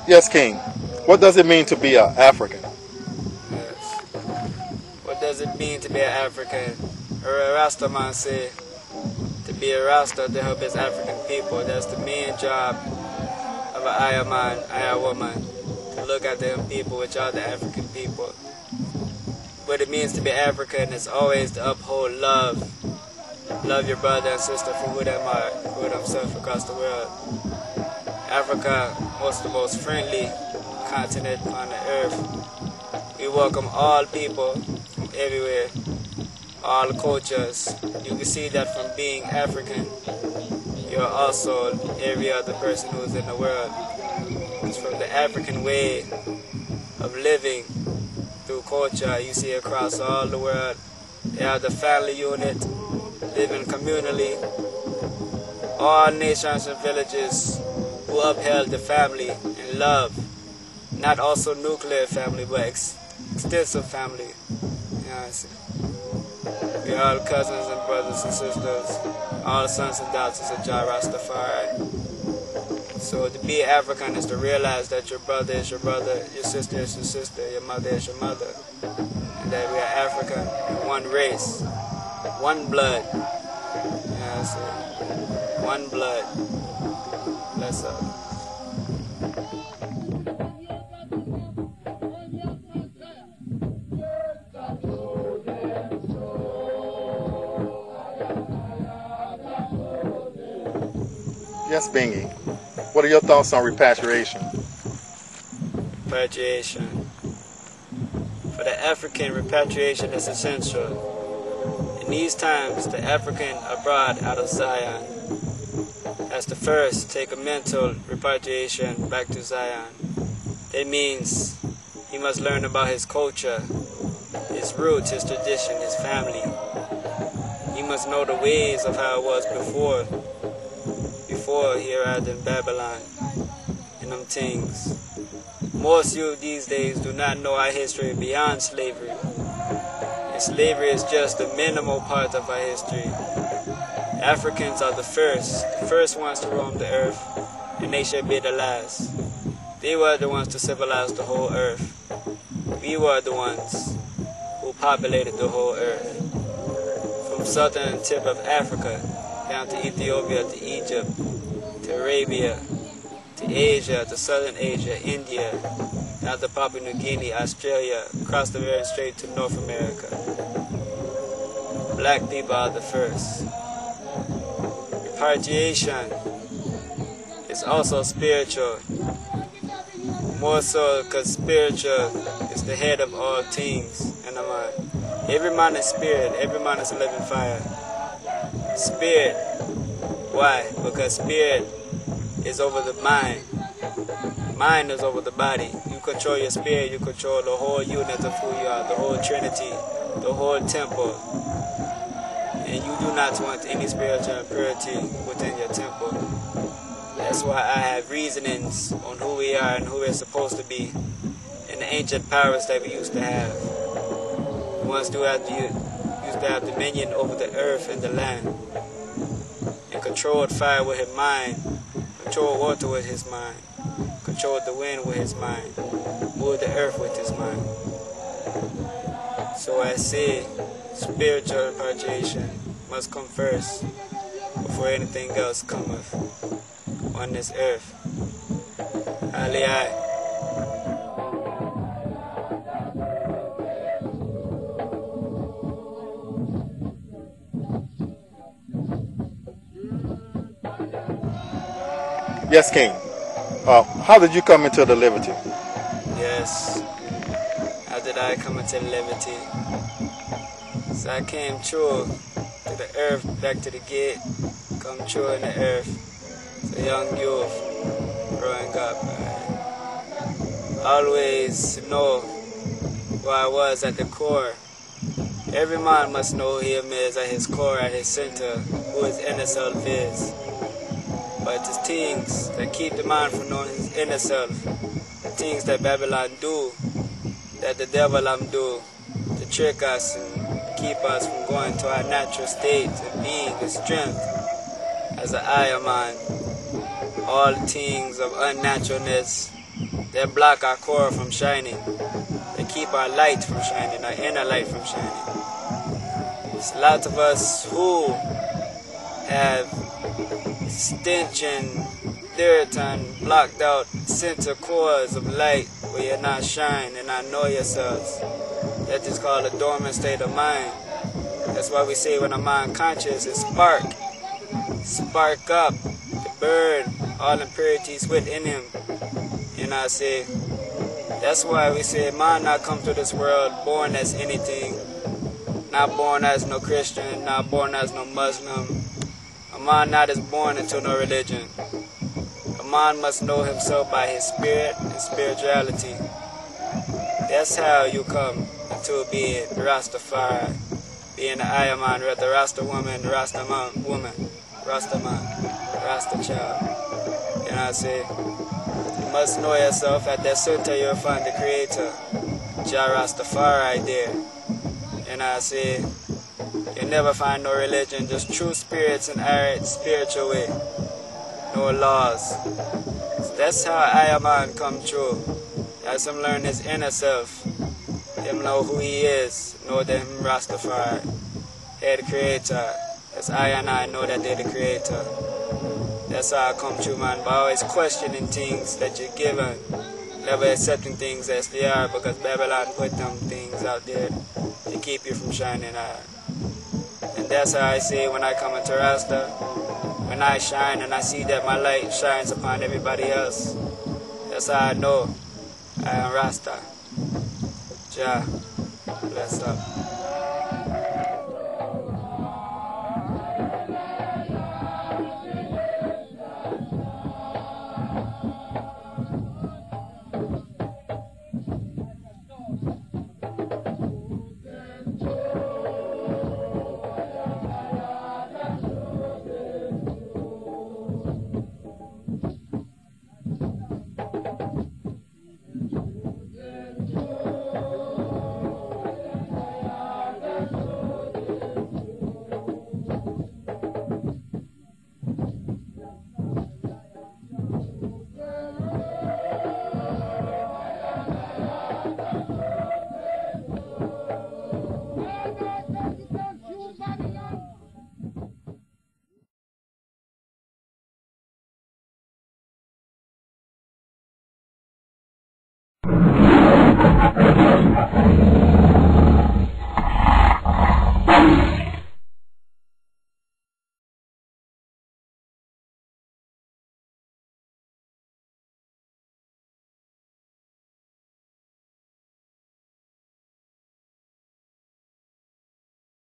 Yes, King. What does it mean to be an African? Yes. What does it mean to be an African? Or a Rasta man say, to be a Rasta to help his African people. That's the main job of an Aya man, Aya woman, to look at them people, which are the African people. What it means to be African is always to uphold love. Love your brother and sister for who them are, who themselves across the world. Africa, the most friendly continent on the earth. We welcome all people from everywhere, all cultures. You can see that from being African, you're also every other person who's in the world. It's from the African way of living through culture you see across all the world. They are the family unit, living communally. All nations and villages who upheld the family and love, not also nuclear family, but extensive family. Yes. We're all cousins and brothers and sisters, all sons and daughters of Jah Rastafari. So to be African is to realize that your brother is your brother, your sister is your sister, your mother is your mother, and that we are African, one race, one blood. Yes. One blood. Bless up. Yes, Bingy. What are your thoughts on repatriation? Repatriation. For the African, repatriation is essential. In these times, the African abroad out of Zion has to first take a mental repatriation back to Zion. That means he must learn about his culture, his roots, his tradition, his family. He must know the ways of how it was before he arrived in Babylon and them things. Most youth these days do not know our history beyond slavery. And slavery is just the minimal part of our history. Africans are the first ones to roam the earth, and they shall be the last. They were the ones to civilize the whole earth. We were the ones who populated the whole earth. From southern tip of Africa, down to Ethiopia, to Egypt, to Arabia, to Asia, to Southern Asia, India, down to Papua New Guinea, Australia, across the Bering Strait to North America. Black people are the first. Repatriation is also spiritual. More so because spiritual is the head of all things in the mind. Every man is spirit, every man is a living fire. Spirit. Why? Because spirit is over the mind. Mind is over the body. You control your spirit, you control the whole unit of who you are, the whole Trinity, the whole temple. And you do not want any spiritual impurity within your temple. That's why I have reasonings on who we are and who we're supposed to be in the ancient powers that we used to have. The ones who used to have dominion over the earth and the land, and controlled fire with his mind, controlled water with his mind, controlled the wind with his mind, moved the earth with his mind. So I say spiritual repatriation must come first before anything else cometh on this earth. Haile. Yes, King. How did you come into the liberty? Yes. How did I come into the liberty? So I came true to the earth, back to the gate, come true in the earth. As a young youth growing up. I always know who I was at the core. Every man must know who him is at his core, at his center, who his inner self is. But it's things that keep the man from knowing his inner self, the things that Babylon do, that the devil do, to trick us and keep us from going to our natural state and being the strength as an Ayaman. All the things of unnaturalness that block our core from shining, that keep our light from shining, our inner light from shining. There's a lot of us who have stench and dirt and blocked out center cores of light where you're not shine and not know yourselves. That is called a dormant state of mind. That's why we say when a mind conscious is spark up, to burn all impurities within him. And I say, that's why we say man not come to this world born as anything, not born as no Christian, not born as no Muslim. A man not is born into no religion. A man must know himself by his spirit and spirituality. That's how you come into being Rastafari, being an Ayaman, the Rasta woman, Rasta man, woman, Rasta man, Rasta child. And I say, you must know yourself. At that center you'll find the Creator, Jah Rastafari there. And I say, you never find no religion, just true spirits and arid spiritual way. No laws. So that's how Ayaman come true. As him learn his inner self, him know who he is, know that him Rastafari, he the Creator. As I and I know that they're the Creator. That's how I come true, man. By always questioning things that you're given, never accepting things as they are, because Babylon put them things out there to keep you from shining out. And that's how I say when I come into Rasta, when I shine and I see that my light shines upon everybody else, that's how I know I am Rasta. Jah, bless up.